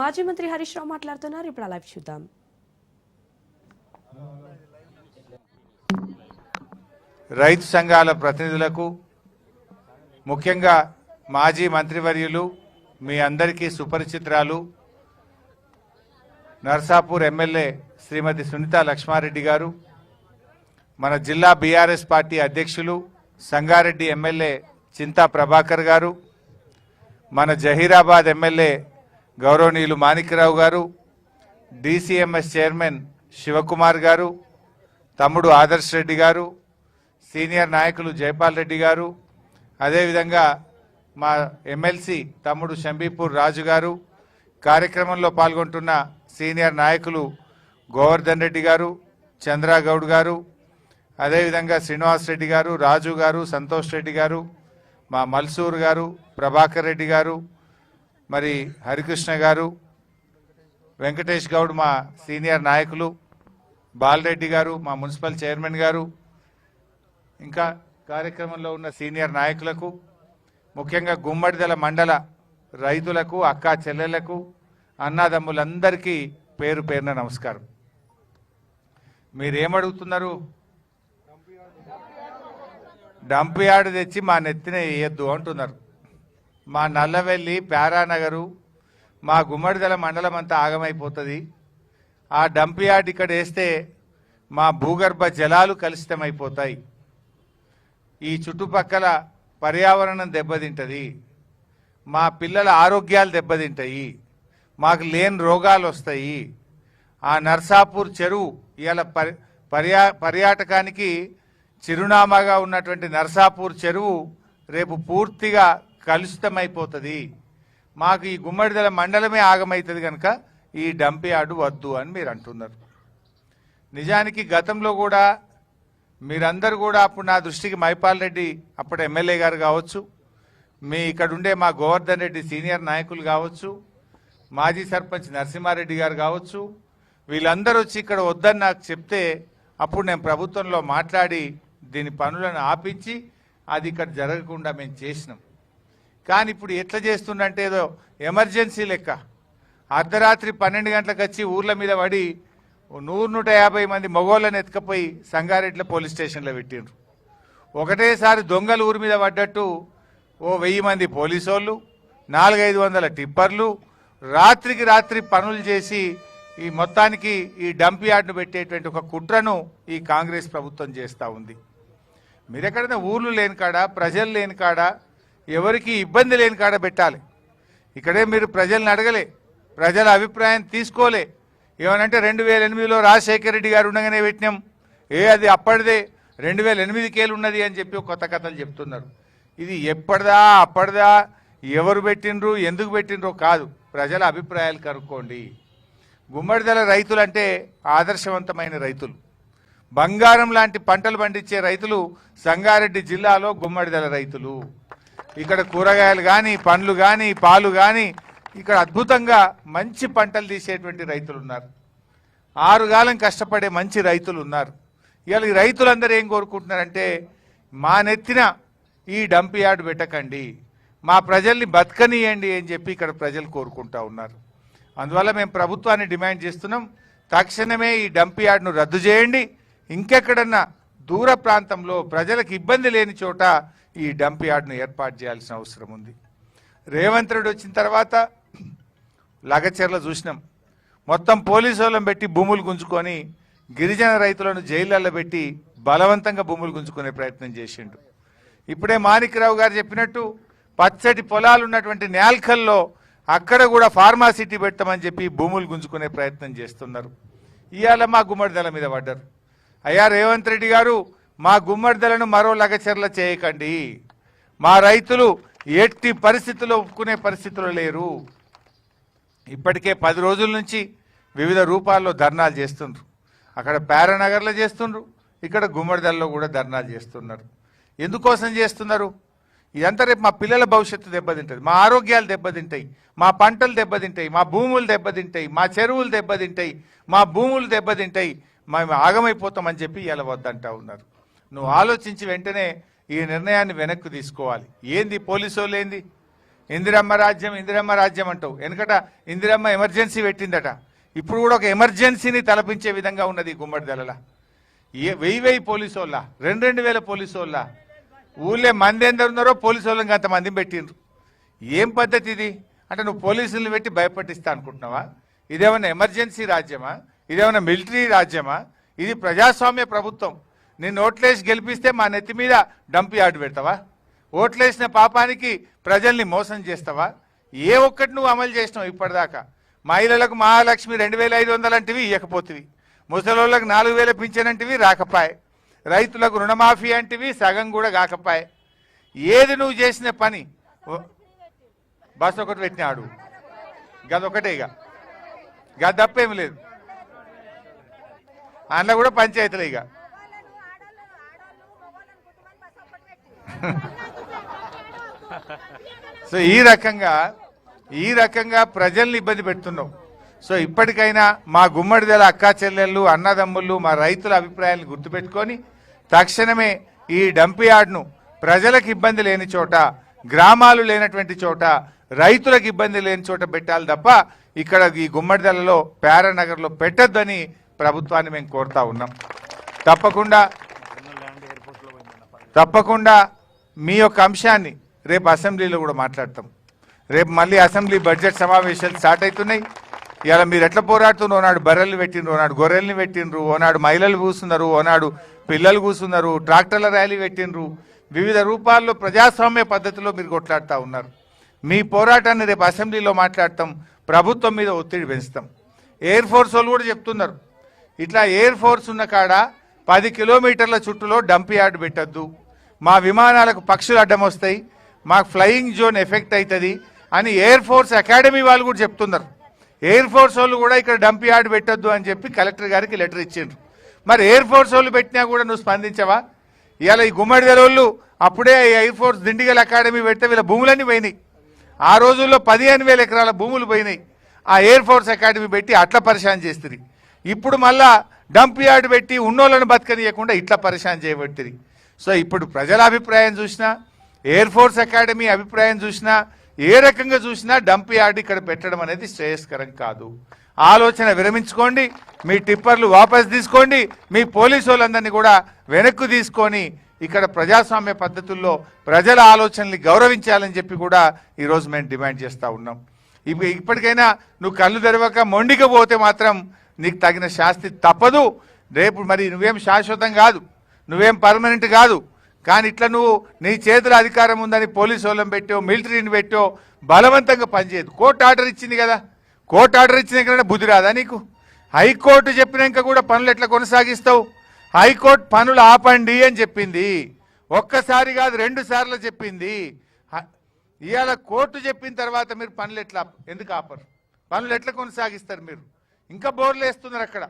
మాజీ మంత్రి హరీష్ రావు మాట్లాడుతున్నారు. ఇప్పుడు లైవ్ చూద్దాం. రైతు సంఘాల ప్రతినిధులకు ముఖ్యంగా మాజీ మంత్రివర్యులు మీ అందరికీ సుపరిచితురాలు నర్సాపూర్ ఎమ్మెల్యే శ్రీమతి సునీతా లక్ష్మారెడ్డి గారు, మన జిల్లా బీఆర్ఎస్ పార్టీ అధ్యక్షులు సంగారెడ్డి ఎమ్మెల్యే చింతా ప్రభాకర్ గారు, మన జహీరాబాద్ ఎమ్మెల్యే గౌరవనీయులు మాణిక్యరావు గారు, డీసీఎంఎస్ చైర్మన్ శివకుమార్ గారు, తమ్ముడు ఆదర్శ్ రెడ్డి గారు, సీనియర్ నాయకులు జైపాల్ రెడ్డి గారు, అదేవిధంగా మా ఎమ్మెల్సీ తమ్ముడు షంబీపూర్ రాజు గారు, కార్యక్రమంలో పాల్గొంటున్న సీనియర్ నాయకులు గోవర్ధన్ రెడ్డి గారు, చంద్రగౌడ్ గారు, అదేవిధంగా శ్రీనివాస్ రెడ్డి గారు, రాజు గారు, సంతోష్ రెడ్డి గారు, మా మల్సూర్ గారు, ప్రభాకర్ రెడ్డి గారు, మరి హరికృష్ణ గారు, వెంకటేష్ గౌడ్ మా సీనియర్ నాయకులు, బాలరెడ్డి గారు మా మున్సిపల్ చైర్మన్ గారు, ఇంకా కార్యక్రమంలో ఉన్న సీనియర్ నాయకులకు, ముఖ్యంగా గుమ్మడిదల మండల రైతులకు, అక్కా చెల్లెళ్లకు, అన్నాదమ్ములందరికీ పేరు పేరున నమస్కారం. మీరేమడుగుతున్నారు? డంప్ యార్డ్ తెచ్చి మా నెత్తిన వేయద్దు అంటున్నారు. మా నల్లవెల్లి, ప్యారానగరు, మా గుమ్మడిదల మండలం అంతా ఆగమైపోతుంది. ఆ డంప్ యార్డ్ ఇక్కడ వేస్తే మా భూగర్భ జలాలు కలుషితమైపోతాయి, ఈ చుట్టుపక్కల పర్యావరణం దెబ్బతింటుంది, మా పిల్లల ఆరోగ్యాలు దెబ్బతింటాయి, మాకు లేని రోగాలు వస్తాయి. ఆ నర్సాపూర్ చెరువు ఇవాళ పర్యాటకానికి చిరునామాగా ఉన్నటువంటి నర్సాపూర్ చెరువు రేపు పూర్తిగా కలుషితమైపోతుంది. మాకు ఈ గుమ్మడిదల మండలమే ఆగమవుతుంది కనుక ఈ డంప్ యార్డు వద్దు అని మీరు అంటున్నారు. నిజానికి గతంలో కూడా మీరందరూ కూడా అప్పుడు నా దృష్టికి మైపాల్ రెడ్డి అప్పుడు ఎమ్మెల్యే గారు కావచ్చు, మీ ఇక్కడ ఉండే మా గోవర్ధన్ రెడ్డి సీనియర్ నాయకులు కావచ్చు, మాజీ సర్పంచ్ నరసింహారెడ్డి గారు కావచ్చు, వీళ్ళందరూ వచ్చి ఇక్కడ వద్దని నాకు చెప్తే అప్పుడు నేను ప్రభుత్వంలో మాట్లాడి దీని పనులను ఆపించి అది ఇక్కడ జరగకుండా మేము చేసినాం. కానీ ఇప్పుడు ఎట్లా చేస్తుండంటే ఏదో ఎమర్జెన్సీ లెక్క అర్ధరాత్రి 12 గంటలకు వచ్చి ఊర్ల మీద పడి 100-150 మంది మగోళ్ళని ఎత్తుకపోయి సంగారెడ్డిలో పోలీస్ స్టేషన్లో పెట్టిండ్రు. ఒకటేసారి దొంగలు ఊరి మీద పడ్డట్టు 1000 మంది పోలీసోళ్ళు, 400-500 టిప్పర్లు రాత్రికి రాత్రి పనులు చేసి ఈ మొత్తానికి ఈ డంప్ యార్డ్ను పెట్టేటువంటి ఒక కుట్రను ఈ కాంగ్రెస్ ప్రభుత్వం చేస్తూ ఉంది. మీరు ఎక్కడైనా ఊర్లు లేని కాడ, ప్రజలు లేని కాడ, ఎవరికి ఇబ్బంది లేని కాడ పెట్టాలి. ఇక్కడే మీరు ప్రజల్ని అడగలే, ప్రజల అభిప్రాయం తీసుకోలే. ఏమనంటే 2008లో రాజశేఖర రెడ్డి గారు ఉండగానే పెట్టినాం, అది అప్పటిదే 2008కేలు ఉన్నది అని చెప్పి కొత్త కథలు చెప్తున్నారు. ఇది ఎప్పటిదా అప్పటిదా, ఎవరు పెట్టినరు ఎందుకు పెట్టినరో కాదు, ప్రజల అభిప్రాయాలు కనుక్కోండి. గుమ్మడిదల రైతులు అంటే ఆదర్శవంతమైన రైతులు, బంగారం లాంటి పంటలు పండించే రైతులు సంగారెడ్డి జిల్లాలో గుమ్మడిదల రైతులు. ఇక్కడ కూరగాయలు కానీ, పండ్లు కానీ, పాలు కానీ ఇక్కడ అద్భుతంగా మంచి పంటలు తీసేటువంటి రైతులు ఉన్నారు. 6 కాలం కష్టపడే మంచి రైతులు ఉన్నారు. ఇవాళ ఈ రైతులందరూ ఏం కోరుకుంటున్నారంటే మా నెత్తిన ఈ డంప్ యార్డ్ పెట్టకండి, మా ప్రజల్ని బతకనియండి అని చెప్పి ఇక్కడ ప్రజలు కోరుకుంటా ఉన్నారు. అందువల్ల మేము ప్రభుత్వాన్ని డిమాండ్ చేస్తున్నాం, తక్షణమే ఈ డంప్ యార్డ్ను రద్దు చేయండి. ఇంకెక్కడన్నా దూర ప్రాంతంలో ప్రజలకు ఇబ్బంది లేని చోట ఈ డంప్ యార్డ్ను ఏర్పాటు చేయాల్సిన అవసరం ఉంది. రేవంత్ రెడ్డి వచ్చిన తర్వాత లగచర్ల చూసినాం, మొత్తం పోలీసు వాళ్ళని పెట్టి భూములు గుంజుకొని గిరిజన రైతులను జైళ్ళల్లో పెట్టి బలవంతంగా భూములు గుంజుకునే ప్రయత్నం చేసిండు. ఇప్పుడే మాణిక్యరావు గారు చెప్పినట్టు పచ్చటి పొలాలు ఉన్నటువంటి నేల్కల్లో అక్కడ కూడా ఫార్మాసిటీ పెట్టమని చెప్పి భూములు గుంజుకునే ప్రయత్నం చేస్తున్నారు. ఇవాళ మా గుమ్మడిదల మీద పడ్డారు. అయ్యా రేవంత్ రెడ్డి గారు, మా గుమ్మడిదలను మరో లగచర్ల చేయకండి, మా రైతులు ఎట్టి పరిస్థితుల్లో ఒప్పుకునే పరిస్థితులు లేరు. ఇప్పటికే 10 రోజుల నుంచి వివిధ రూపాల్లో ధర్నాలు చేస్తుండ్రు. అక్కడ ప్యారానగర్లో చేస్తుండ్రు, ఇక్కడ గుమ్మడిదలలో కూడా ధర్నాలు చేస్తున్నారు. ఎందుకోసం చేస్తున్నారు? ఇదంతా రేపు మా పిల్లల భవిష్యత్తు దెబ్బతింటుంది, మా ఆరోగ్యాలు దెబ్బతింటాయి, మా పంటలు దెబ్బతింటాయి, మా భూములు దెబ్బతింటాయి, మా చెరువులు దెబ్బతింటాయి, మా భూములు దెబ్బతింటాయి, మేము ఆగమైపోతామని చెప్పి ఇలా వద్దంటా ఉన్నారు. నువ్వు ఆలోచించి వెంటనే ఈ నిర్ణయాన్ని వెనక్కి తీసుకోవాలి. ఏంది పోలీసు వాళ్ళు ఏంది ఇందిరమ్మ రాజ్యం అంటావు. వెనకట ఇందిరమ్మ ఎమర్జెన్సీ పెట్టిందట. ఇప్పుడు కూడా ఒక ఎమర్జెన్సీని తలపించే విధంగా ఉన్నది గుమ్మడిదల. 1000 పోలీసు వాళ్ళ 2000 పోలీసు వాళ్ళ ఊళ్ళే మంది ఎందరు ఉన్నారో పోలీసు వాళ్ళకి అంతమందిని పెట్టిండ్రు. ఏం పద్ధతి ఇది? అంటే నువ్వు పోలీసులను పెట్టి భయపట్టిస్తా అనుకుంటున్నావా? ఇదేమన్నా ఎమర్జెన్సీ రాజ్యమా? ఇదేమన్నా మిలిటరీ రాజ్యమా? ఇది ప్రజాస్వామ్య ప్రభుత్వం. నిన్ను ఓట్లేసి గెలిపిస్తే మా నెత్తి మీద డంప్ యార్డ్ పెడతావా? ఓట్లేసిన పాపానికి ప్రజల్ని మోసం చేస్తావా? ఏ ఒక్కటి నువ్వు అమలు చేసినావు ఇప్పటిదాకా? మహిళలకు మహాలక్ష్మి 2500 అంటివి ఇవ్వకపోతివి, ముసలోళ్ళకు 4000 పింఛనంటివి రాకపాయే, రైతులకు రుణమాఫీ అంటివి సగం కూడా కాకపాయే. ఏది నువ్వు చేసిన పని? బస్ ఒకటి పెట్టినాడు, గదొకటే, గది తప్పేమి లేదు. అందులో కూడా పంచాయతీలే. ఇక సో ఈ రకంగా ప్రజల్ని ఇబ్బంది పెడుతున్నావు. సో ఇప్పటికైనా మా గుమ్మడిదల అక్కా చెల్లెళ్ళు, అన్నదమ్ముళ్ళు, మా రైతుల అభిప్రాయాలను గుర్తుపెట్టుకొని తక్షణమే ఈ డంప్ యార్డ్ను ప్రజలకు ఇబ్బంది లేని చోట, గ్రామాలు లేనటువంటి చోట, రైతులకు ఇబ్బంది లేని చోట పెట్టాలి తప్ప ఇక్కడ ఈ గుమ్మడిదలలో ప్యారానగర్లో పెట్టొద్దని ప్రభుత్వాన్ని మేము కోరుతా ఉన్నాం. తప్పకుండా మీ యొక్క అంశాన్ని రేపు అసెంబ్లీలో కూడా మాట్లాడతాం. రేపు మళ్ళీ అసెంబ్లీ బడ్జెట్ సమావేశాలు స్టార్ట్ అవుతున్నాయి. ఇలా మీరు ఎట్లా పోరాడుతున్నారు? ఓనాడు బర్రెల్ని పెట్టిండ్రు, ఓనాడు గొర్రెల్ని పెట్టిండ్రు, ఓనాడు మహిళలు కూస్తున్నారు, ఓనాడు పిల్లలు కూస్తున్నారు, ట్రాక్టర్ల ర్యాలీ పెట్టిండ్రు. వివిధ రూపాల్లో ప్రజాస్వామ్య పద్ధతిలో మీరు కొట్లాడుతూ ఉన్నారు. మీ పోరాటాన్ని రేపు అసెంబ్లీలో మాట్లాడతాం, ప్రభుత్వం మీద ఒత్తిడి పెంచుతాం. ఎయిర్ ఫోర్స్ వాళ్ళు కూడా చెప్తున్నారు, ఇట్లా ఎయిర్ ఫోర్స్ ఉన్న కాడ 10 కిలోమీటర్ల చుట్టూలో డంప్ యార్డ్ పెట్టద్దు, మా విమానాలకు పక్షులు అడ్డం వస్తాయి, మాకు ఫ్లయింగ్ జోన్ ఎఫెక్ట్ అవుతుంది అని ఎయిర్ ఫోర్స్ అకాడమీ వాళ్ళు కూడా చెప్తున్నారు. ఎయిర్ ఫోర్స్ వాళ్ళు కూడా ఇక్కడ డంప్ యార్డ్ పెట్టొద్దు అని చెప్పి కలెక్టర్ గారికి లెటర్ ఇచ్చిండ్రు. మరి ఎయిర్ ఫోర్స్ వాళ్ళు పెట్టినా కూడా నువ్వు స్పందించవా? ఇవాళ ఈ గుమ్మడిదల వాళ్ళు అప్పుడే ఎయిర్ ఫోర్స్ దిండిగల్ అకాడమీ పెడితే వీళ్ళ భూములన్నీ పోయినాయి. ఆ రోజుల్లో 15,000 ఎకరాల భూములు పోయినాయి. ఆ ఎయిర్ ఫోర్స్ అకాడమీ పెట్టి అట్లా పరిశాన్ చేస్తుంది. ఇప్పుడు మళ్ళా డంప్ యార్డ్ పెట్టి ఉన్నోళ్ళను బతకనియకుండా ఇట్లా పరిశాన్ చేయబట్టింది. సో ఇప్పుడు ప్రజల అభిప్రాయం చూసినా, ఎయిర్ ఫోర్స్ అకాడమీ అభిప్రాయం చూసినా, ఏ రకంగా చూసినా డంప్ యార్డ్ ఇక్కడ పెట్టడం అనేది శ్రేయస్కరం కాదు. ఆలోచన విరమించుకోండి, మీ టిప్పర్లు వాపస్ తీసుకోండి, మీ పోలీసు వాళ్ళందరినీ కూడా వెనక్కు తీసుకొని ఇక్కడ ప్రజాస్వామ్య పద్ధతుల్లో ప్రజల ఆలోచనల్ని గౌరవించాలని చెప్పి కూడా ఈరోజు మేము డిమాండ్ చేస్తూ ఉన్నాం. ఇప్పటికైనా నువ్వు కళ్ళు తెరవక మొండిగా పోతే మాత్రం నీకు తగిన శాస్తి తప్పదు. రేపు మరి నువ్వేం శాశ్వతం కాదు, నువ్వేం పర్మనెంట్ కాదు. కానీ ఇట్లా నువ్వు నీ చేతుల అధికారం ఉందని పోలీసు వాళ్ళని పెట్టో, మిలిటరీని పెట్టో బలవంతంగా పనిచేయదు. కోర్టు ఆర్డర్ ఇచ్చింది కదా, కోర్టు ఆర్డర్ ఇచ్చినాక బుద్ధి రాదా నీకు? హైకోర్టు చెప్పినాక కూడా పనులు ఎట్లా కొనసాగిస్తావు? హైకోర్టు పనులు ఆపండి అని చెప్పింది. ఒక్కసారి కాదు 2 సార్లు చెప్పింది. ఇవాళ కోర్టు చెప్పిన తర్వాత మీరు పనులు ఎట్లా ఎందుకు ఆపరు? పనులు ఎట్లా కొనసాగిస్తారు? మీరు ఇంకా బోర్లు వేస్తున్నారు అక్కడ,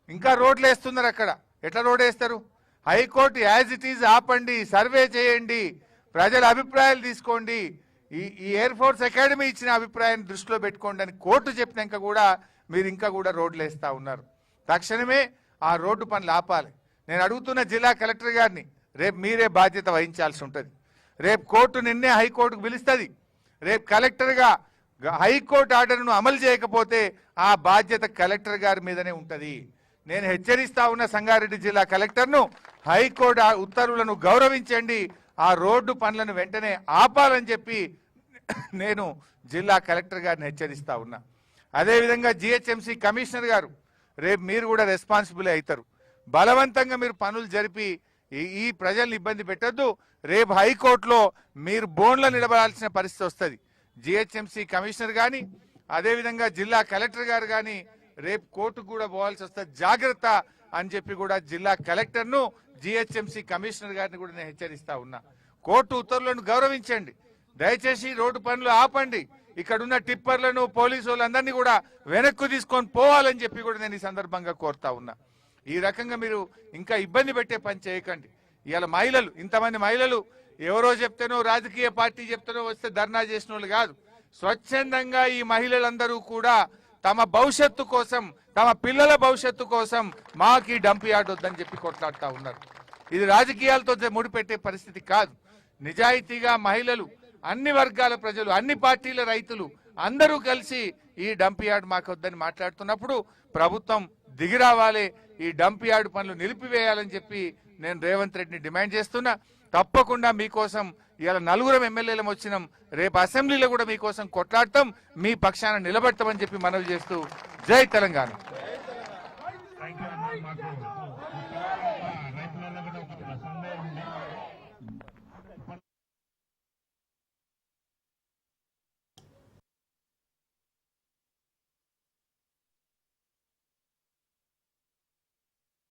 ఇంకా రోడ్లు వేస్తున్నారు అక్కడ. ఎట్లా రోడ్ వేస్తారు? హైకోర్టు యాజ్ ఇట్ ఈజ్ ఆపండి, సర్వే చేయండి, ప్రజల అభిప్రాయాలు తీసుకోండి, ఈ ఎయిర్ ఫోర్స్ అకాడమీ ఇచ్చిన అభిప్రాయాన్ని దృష్టిలో పెట్టుకోండి అని కోర్టు చెప్పినాక కూడా మీరు ఇంకా కూడా రోడ్లు వేస్తూ ఉన్నారు. తక్షణమే ఆ రోడ్డు పనులు ఆపాలి. నేను అడుగుతున్న జిల్లా కలెక్టర్ గారిని, రేపు మీరే బాధ్యత వహించాల్సి ఉంటుంది. రేపు కోర్టు నిన్నే హైకోర్టుకు పిలుస్తుంది. రేపు కలెక్టర్గా హైకోర్టు ఆర్డర్ను అమలు చేయకపోతే ఆ బాధ్యత కలెక్టర్ గారి మీదనే ఉంటుంది. నేను హెచ్చరిస్తా ఉన్న సంగారెడ్డి జిల్లా కలెక్టర్ను, హైకోర్టు ఉత్తర్వులను గౌరవించండి, ఆ రోడ్డు పనులను వెంటనే ఆపాలని చెప్పి నేను జిల్లా కలెక్టర్ గారిని హెచ్చరిస్తా ఉన్నా. అదేవిధంగా జిహెచ్ఎంసీ కమిషనర్ గారు, రేపు మీరు కూడా రెస్పాన్సిబుల్ అవుతారు. బలవంతంగా మీరు పనులు జరిపి ఈ ప్రజల్ని ఇబ్బంది పెట్టద్దు. రేపు హైకోర్టులో మీరు బోన్లో నిలబడాల్సిన పరిస్థితి వస్తుంది. జిహెచ్ఎంసీ కమిషనర్ కానీ, అదేవిధంగా జిల్లా కలెక్టర్ గారు కానీ రేపు కోర్టుకు కూడా పోవాల్సి వస్తుంది. జాగ్రత్త అని చెప్పి కూడా జిల్లా కలెక్టర్ను, జిహెచ్ఎంసీ కమిషనర్ గారిని కూడా నేను హెచ్చరిస్తా ఉన్నా. కోర్టు ఉత్తర్వులను గౌరవించండి, దయచేసి రోడ్డు పనులు ఆపండి. ఇక్కడున్న టిప్పర్లను, పోలీసు వాళ్ళందరినీ కూడా వెనక్కు తీసుకొని పోవాలని చెప్పి కూడా నేను ఈ సందర్భంగా కోరుతా ఉన్నా. ఈ రకంగా మీరు ఇంకా ఇబ్బంది పెట్టే పని చేయకండి. ఇవాళ మహిళలు, ఇంతమంది మహిళలు ఎవరో చెప్తేనో, రాజకీయ పార్టీ చెప్తేనో వస్తే ధర్నా చేసిన వాళ్ళు కాదు. స్వచ్ఛందంగా ఈ మహిళలందరూ కూడా తమ భవిష్యత్తు కోసం, తమ పిల్లల భవిష్యత్తు కోసం మాకు ఈ డంప్ యార్డ్ వద్దని చెప్పి కొట్లాడుతూ ఉన్నారు. ఇది రాజకీయాలతో ముడిపెట్టే పరిస్థితి కాదు. నిజాయితీగా మహిళలు అన్ని వర్గాల ప్రజలు, అన్ని పార్టీల రైతులు అందరూ కలిసి ఈ డంప్ యార్డ్ మాకు వద్దని మాట్లాడుతున్నప్పుడు ప్రభుత్వం దిగిరావాలి, ఈ డంప్ యార్డ్ పనులు నిలిపివేయాలని చెప్పి నేను రేవంత్ రెడ్డిని డిమాండ్ చేస్తున్నా. తప్పకుండా మీకోసం ఇవాళ 4 ఎమ్మెల్యేలం వచ్చినాం, రేపు అసెంబ్లీలో కూడా మీకోసం కొట్లాడతాం, మీ పక్షాన నిలబడతామని చెప్పి మనవి చేస్తూ జై తెలంగాణ.